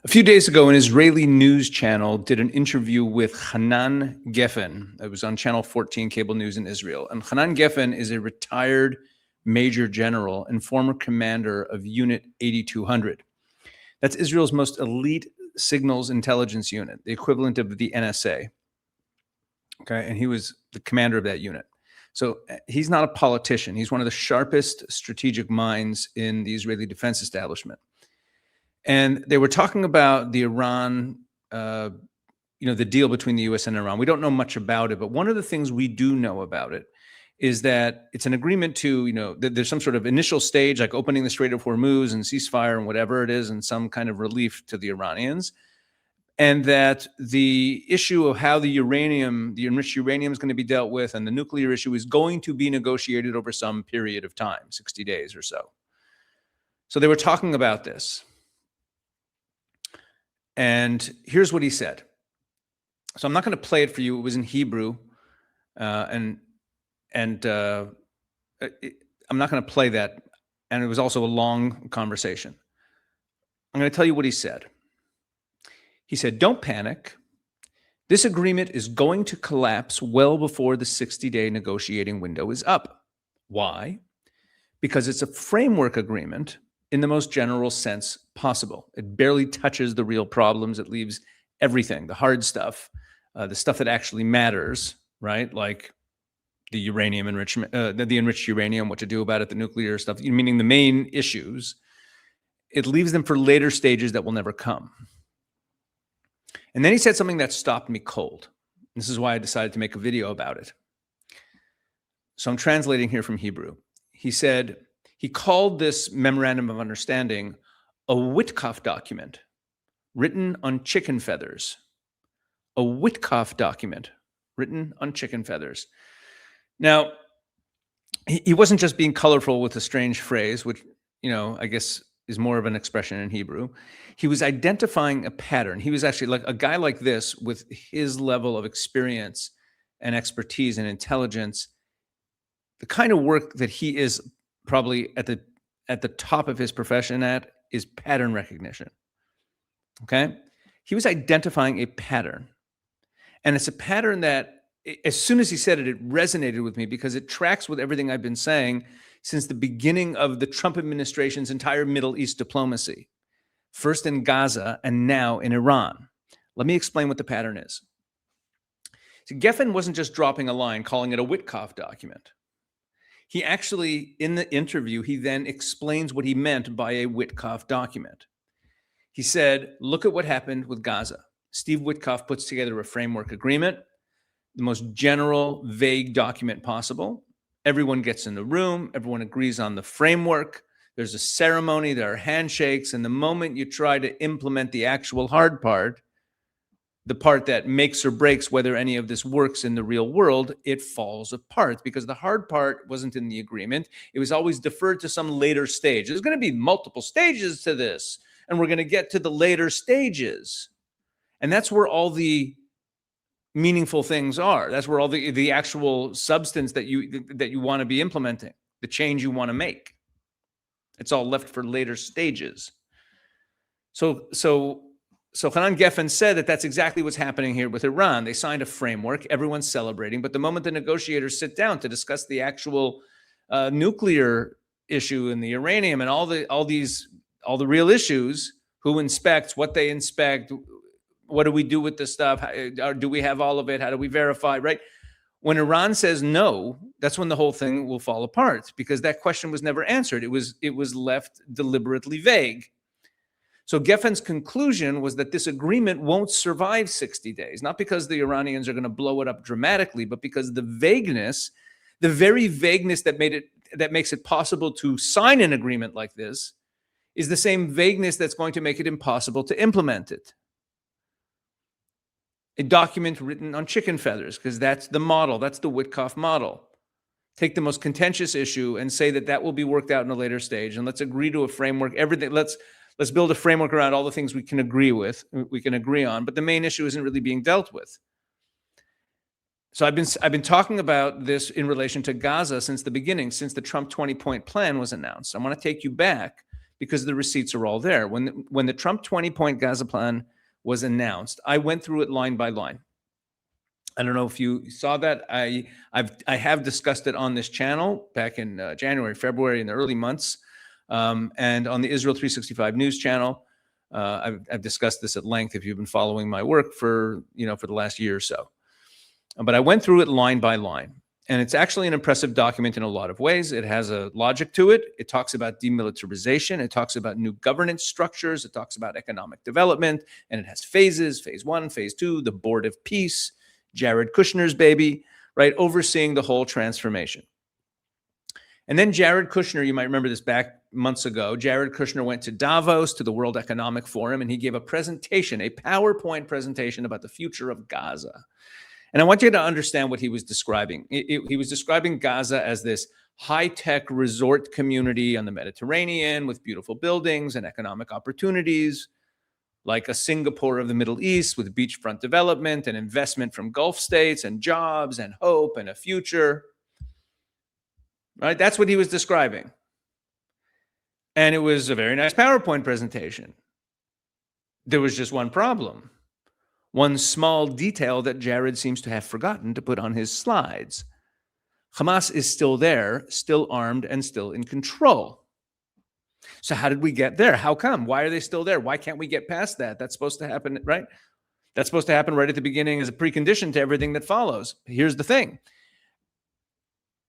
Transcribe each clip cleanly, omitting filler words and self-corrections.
A few days ago, an Israeli news channel did an interview with Hanan Geffen. It was on Channel 14 cable news in Israel. And Hanan Geffen is a retired major general and former commander of Unit 8200. That's Israel's most elite signals intelligence unit, the equivalent of the NSA. Okay, and he was the commander of that unit. So he's not a politician. He's one of the sharpest strategic minds in the Israeli defense establishment. And they were talking about the Iran, the deal between the U.S. and Iran. We don't know much about it, but one of the things we do know about it is that it's an agreement to, that there's some sort of initial stage, like opening the Strait of Hormuz and ceasefire and whatever it is, and some kind of relief to the Iranians. And that the issue of how the enriched uranium is going to be dealt with and the nuclear issue is going to be negotiated over some period of time, 60 days or so. So they were talking about this. And here's what he said. So I'm not going to play it for you. It was in Hebrew, and I'm not going to play that. And it was also a long conversation. I'm going to tell you what he said. He said, "Don't panic. This agreement is going to collapse well before the 60-day negotiating window is up. Why? Because it's a framework agreement in the most general sense possible. It barely touches the real problems. It leaves everything, the hard stuff, the stuff that actually matters, right? Like the uranium enrichment, the enriched uranium, what to do about it, the nuclear stuff, meaning the main issues. It leaves them for later stages that will never come." And then he said something that stopped me cold. This is why I decided to make a video about it. So I'm translating here from Hebrew. He said, he called this memorandum of understanding a Witkoff document written on chicken feathers. A Witkoff document written on chicken feathers. Now, he wasn't just being colorful with a strange phrase, which, I guess is more of an expression in Hebrew. He was identifying a pattern. He was actually like a guy like this with his level of experience and expertise and intelligence. The kind of work that he is probably at the top of his profession at is pattern recognition. Okay? He was identifying a pattern. And it's a pattern that, as soon as he said it, it resonated with me because it tracks with everything I've been saying since the beginning of the Trump administration's entire Middle East diplomacy, first in Gaza and now in Iran. Let me explain what the pattern is. So Geffen wasn't just dropping a line, calling it a Witkoff document. He actually, in the interview, he then explains what he meant by a Witkoff document. He said, look at what happened with Gaza. Steve Witkoff puts together a framework agreement, the most general, vague document possible. Everyone gets in the room. Everyone agrees on the framework. There's a ceremony. There are handshakes. And the moment you try to implement the actual hard part, the part that makes or breaks whether any of this works in the real world, it falls apart because the hard part wasn't in the agreement. It was always deferred to some later stage. There's going to be multiple stages to this, and we're going to get to the later stages. And that's where all the meaningful things are. That's where all the actual substance that you want to be implementing, the change you want to make. It's all left for later stages. So Hanan Geffen said that that's exactly what's happening here with Iran. They signed a framework, everyone's celebrating, but the moment the negotiators sit down to discuss the actual nuclear issue and the uranium and all the real issues, who inspects, what they inspect, what do we do with this stuff? Do we have all of it? How do we verify, right? When Iran says no, that's when the whole thing will fall apart because that question was never answered. It was left deliberately vague. So Geffen's conclusion was that this agreement won't survive 60 days, not because the Iranians are going to blow it up dramatically, but because the vagueness, the very vagueness that makes it possible to sign an agreement like this is the same vagueness that's going to make it impossible to implement it. A document written on chicken feathers, because that's the model. That's the Witkoff model. Take the most contentious issue and say that will be worked out in a later stage, and let's agree to a framework. Everything. Let's build a framework around all the things we can agree on. But the main issue isn't really being dealt with. So I've been talking about this in relation to Gaza since the beginning, since the Trump 20-point plan was announced. I want to take you back because the receipts are all there. When the Trump 20-point Gaza plan was announced, I went through it line by line. I don't know if you saw that. I have discussed it on this channel back in January, February, in the early months, and on the Israel 365 News channel. I've discussed this at length if you've been following my work for the last year or so. But I went through it line by line, and it's actually an impressive document in a lot of ways. It has a logic to it. It talks about demilitarization. It talks about new governance structures. It talks about economic development, and it has phases: phase 1, phase 2, the Board of Peace, Jared Kushner's baby, right, overseeing the whole transformation. And then Jared Kushner, you might remember this back months ago, Jared Kushner went to Davos, to the World Economic Forum, and he gave a presentation, a PowerPoint presentation about the future of Gaza. And I want you to understand what he was describing. He was describing Gaza as this high-tech resort community on the Mediterranean with beautiful buildings and economic opportunities, like a Singapore of the Middle East with beachfront development and investment from Gulf states and jobs and hope and a future. Right? That's what he was describing. And it was a very nice PowerPoint presentation. There was just one problem. One small detail that Jared seems to have forgotten to put on his slides. Hamas is still there, still armed, and still in control. So how did we get there? How come? Why are they still there? Why can't we get past that? That's supposed to happen, right? That's supposed to happen right at the beginning as a precondition to everything that follows. Here's the thing.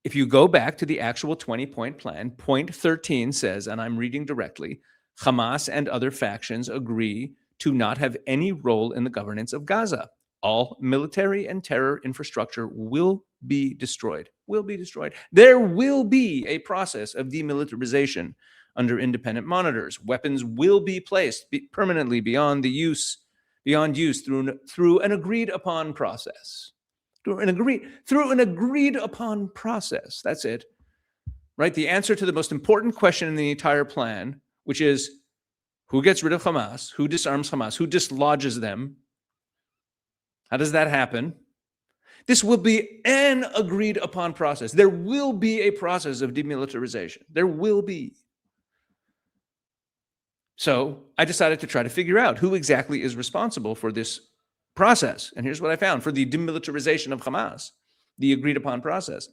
If you go back to the actual 20-point plan, point 13 says, and I'm reading directly, Hamas and other factions agree to not have any role in the governance of Gaza. All military and terror infrastructure will be destroyed. Will be destroyed. There will be a process of demilitarization under independent monitors. Weapons will be placed permanently beyond use through an agreed upon process. Through an agreed upon process. That's it. Right? The answer to the most important question in the entire plan, which is who gets rid of Hamas, who disarms Hamas, who dislodges them. How does that happen? This will be an agreed upon process. There will be a process of demilitarization. There will be. So I decided to try to figure out who exactly is responsible for this process. And here's what I found for the demilitarization of Hamas, the agreed upon process.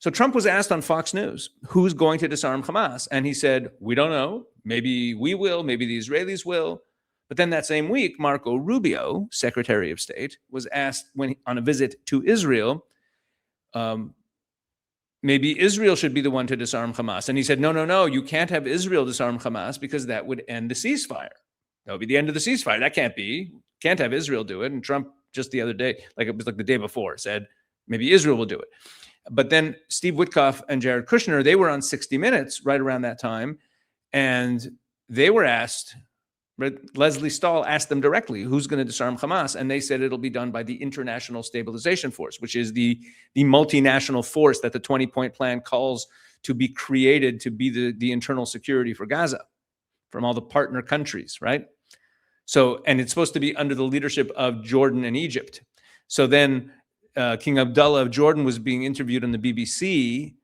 So Trump was asked on Fox News, who's going to disarm Hamas? And he said, we don't know. Maybe we will. Maybe the Israelis will. But then that same week, Marco Rubio, Secretary of State, was asked on a visit to Israel, maybe Israel should be the one to disarm Hamas. And he said, no, you can't have Israel disarm Hamas because that would end the ceasefire. That would be the end of the ceasefire. That can't be. Can't have Israel do it. And Trump just the other day, like it was like the day before, said maybe Israel will do it. But then Steve Witkoff and Jared Kushner, they were on 60 Minutes right around that time. And they were asked, Leslie Stahl asked them directly, who's going to disarm Hamas? And they said it'll be done by the International Stabilization Force, which is the multinational force that the 20-point plan calls to be created to be the internal security for Gaza from all the partner countries, right? So, and it's supposed to be under the leadership of Jordan and Egypt. So then King Abdullah of Jordan was being interviewed on the BBC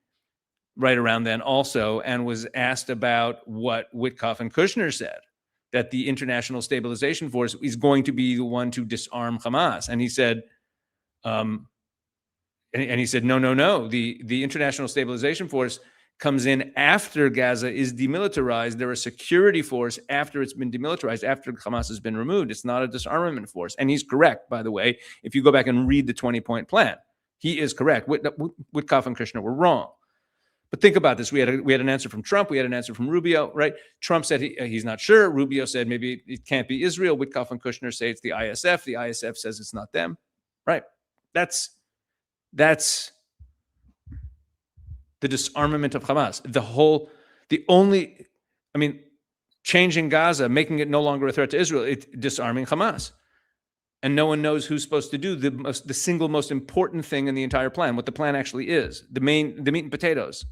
right around then also, and was asked about what Witkoff and Kushner said, that the International Stabilization Force is going to be the one to disarm Hamas. And he said, no. The International Stabilization Force comes in after Gaza is demilitarized. They're a security force after it's been demilitarized, after Hamas has been removed. It's not a disarmament force. And he's correct, by the way. If you go back and read the 20-point plan, he is correct. Witkoff and Kushner were wrong. But think about this. We had an answer from Trump. We had an answer from Rubio, right? Trump said he's not sure. Rubio said maybe it can't be Israel. Witkoff and Kushner say it's the ISF. The ISF says it's not them, right? That's the disarmament of Hamas. Changing Gaza, making it no longer a threat to Israel, it's disarming Hamas. And no one knows who's supposed to do the single most important thing in the entire plan, what the plan actually is, the meat and potatoes.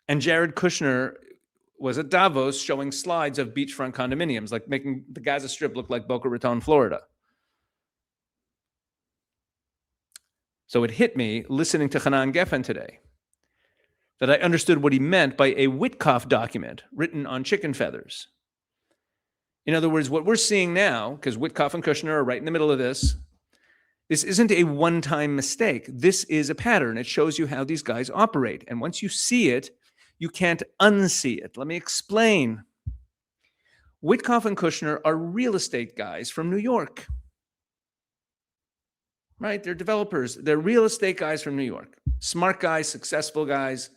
And Jared Kushner was at Davos showing slides of beachfront condominiums, like making the Gaza Strip look like Boca Raton, Florida. So it hit me listening to Hanan Geffen today. that I understood what he meant by a Witkoff document written on chicken feathers. In other words, what we're seeing now, because Witkoff and Kushner are right in the middle of this isn't a one-time mistake. This is a pattern. It shows you how these guys operate. And once you see it, you can't unsee it. Let me explain. Witkoff and Kushner are real estate guys from New York. Right? They're developers. They're real estate guys from New York. Smart guys, successful guys.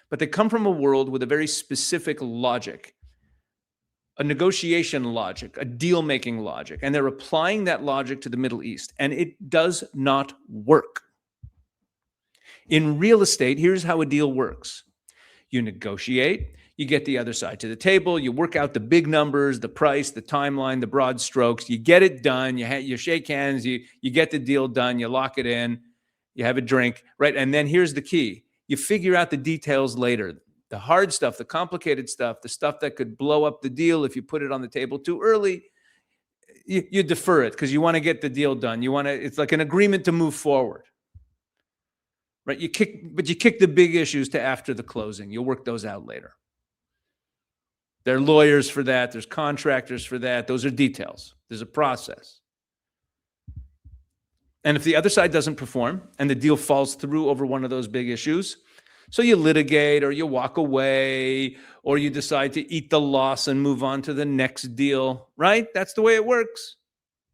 But they come from a world with a very specific logic, a negotiation logic, a deal-making logic. And they're applying that logic to the Middle East. And it does not work. In real estate, here's how a deal works. You negotiate, you get the other side to the table, you work out the big numbers, the price, the timeline, the broad strokes, you get it done, you shake hands, you get the deal done, you lock it in, you have a drink, right? And then here's the key. You figure out the details later. The hard stuff, the complicated stuff, the stuff that could blow up the deal if you put it on the table too early, you defer it because you want to get the deal done. It's like an agreement to move forward. Right? You kick the big issues to after the closing. You'll work those out later. There are lawyers for that. There's contractors for that. Those are details. There's a process. And if the other side doesn't perform and the deal falls through over one of those big issues, so you litigate or you walk away or you decide to eat the loss and move on to the next deal, right? That's the way it works,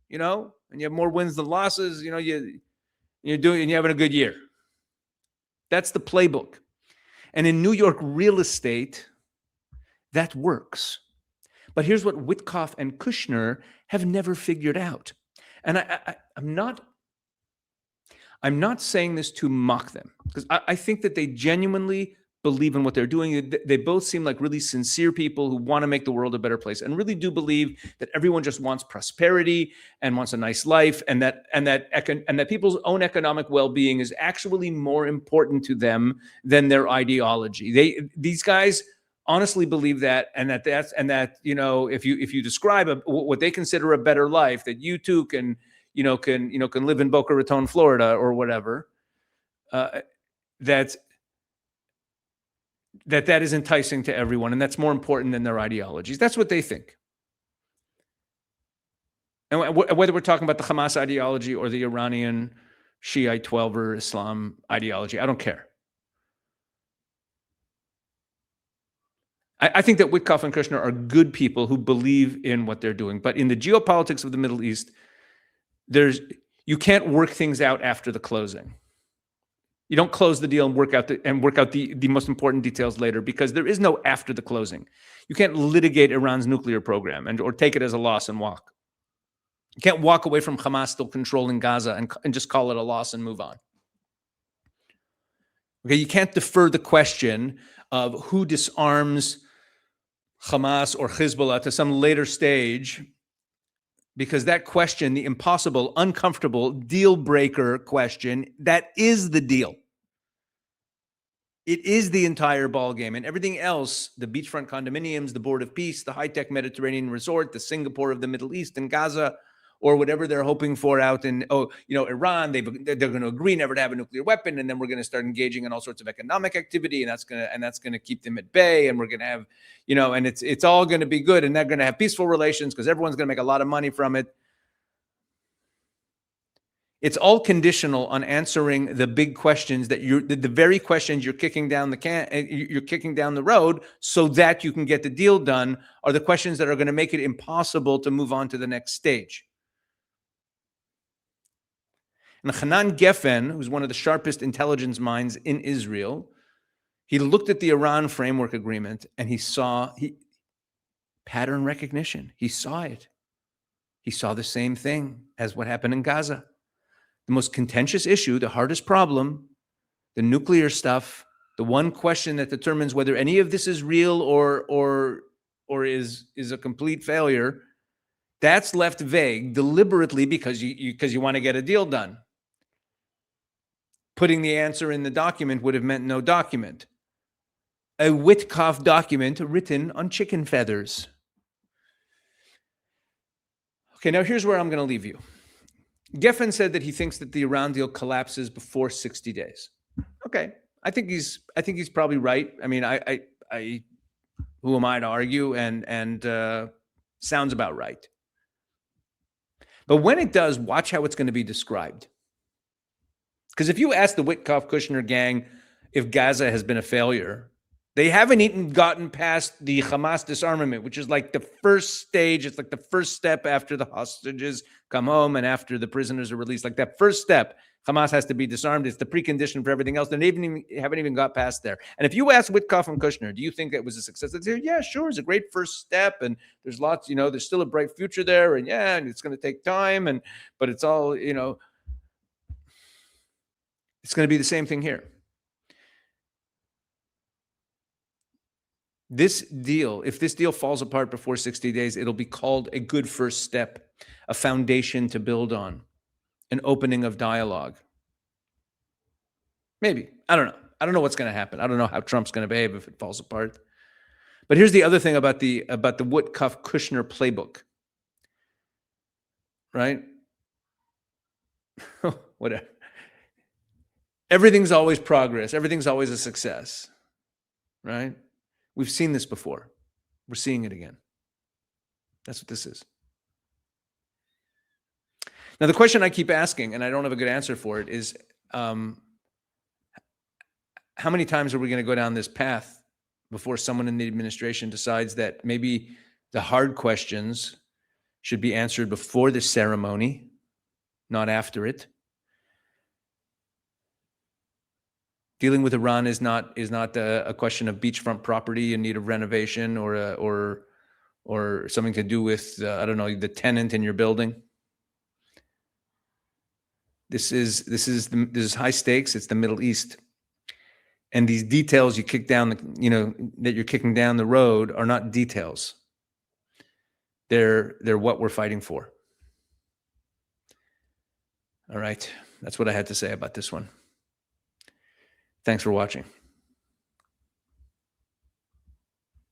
and you have more wins than losses, you're having a good year. That's the playbook. And in New York real estate, that works. But here's what Witkoff and Kushner have never figured out. And I'm not saying this to mock them, because I think that they genuinely believe in what they're doing. They both seem like really sincere people who want to make the world a better place and really do believe that everyone just wants prosperity and wants a nice life, and that people's own economic well-being is actually more important to them than their ideology. These guys honestly believe that, and that if you describe what they consider a better life, that you too can live in Boca Raton, Florida, or whatever, that is enticing to everyone, and that's more important than their ideologies. That's what they think. And whether we're talking about the Hamas ideology or the Iranian Shiite 12er Islam ideology, I don't care. I think that Witkoff and Kushner are good people who believe in what they're doing. But in the geopolitics of the Middle East, you can't work things out after the closing. You don't close the deal and work out the most important details later, because there is no after the closing. You can't litigate Iran's nuclear program or take it as a loss and walk. You can't walk away from Hamas still controlling Gaza and just call it a loss and move on. Okay, you can't defer the question of who disarms Hamas or Hezbollah to some later stage, because that question, the impossible, uncomfortable, deal breaker question, that is the deal. It is the entire ballgame, and everything else, the beachfront condominiums, the Board of Peace, the high-tech Mediterranean resort, the Singapore of the Middle East and Gaza, or whatever they're hoping for out in, Iran, they're going to agree never to have a nuclear weapon, and then we're going to start engaging in all sorts of economic activity, and that's going to keep them at bay, and we're going to have, and it's all going to be good, and they're going to have peaceful relations because everyone's going to make a lot of money from it. It's all conditional on answering the big questions that the very questions you're kicking down the road so that you can get the deal done are the questions that are going to make it impossible to move on to the next stage. And Hanan Geffen, who's one of the sharpest intelligence minds in Israel, he looked at the Iran framework agreement and he saw pattern recognition. He saw it. He saw the same thing as what happened in Gaza. The most contentious issue, the hardest problem, the nuclear stuff, the one question that determines whether any of this is real or is a complete failure, that's left vague deliberately because you want to get a deal done. Putting the answer in the document would have meant no document. A Witkoff document written on chicken feathers. Okay, now here's where I'm going to leave you. Geffen said that he thinks that the Iran deal collapses before 60 days. Okay, I think he's probably right. I mean, I who am I to argue? And sounds about right. But when it does, watch how it's going to be described. Because if you ask the Witkoff Kushner gang if Gaza has been a failure, they haven't even gotten past the Hamas disarmament, which is like the first stage. It's like the first step after the hostages come home and after the prisoners are released. Like that first step, Hamas has to be disarmed. It's the precondition for everything else. And they haven't even got past there. And if you ask Witkoff and Kushner, do you think that was a success? They'd say, yeah, sure. It's a great first step. And there's lots, there's still a bright future there. And yeah, and it's going to take time. But it's all, it's going to be the same thing here. This deal, if this deal falls apart before 60 days, it'll be called a good first step, a foundation to build on, an opening of dialogue. Maybe. I don't know. I don't know what's going to happen. I don't know how Trump's going to behave if it falls apart. But here's the other thing about the Witkoff Kushner playbook. Right? Whatever. Everything's always progress. Everything's always a success. Right? We've seen this before. We're seeing it again. That's what this is. Now, the question I keep asking, and I don't have a good answer for it, is how many times are we going to go down this path before someone in the administration decides that maybe the hard questions should be answered before the ceremony, not after it? Dealing with Iran is not a question of beachfront property in need of renovation or something to do with I don't know, the tenant in your building. This is high stakes. It's the Middle East, and these details you kick down that you're kicking down the road are not details. They're what we're fighting for. All right, that's what I had to say about this one. Thanks for watching.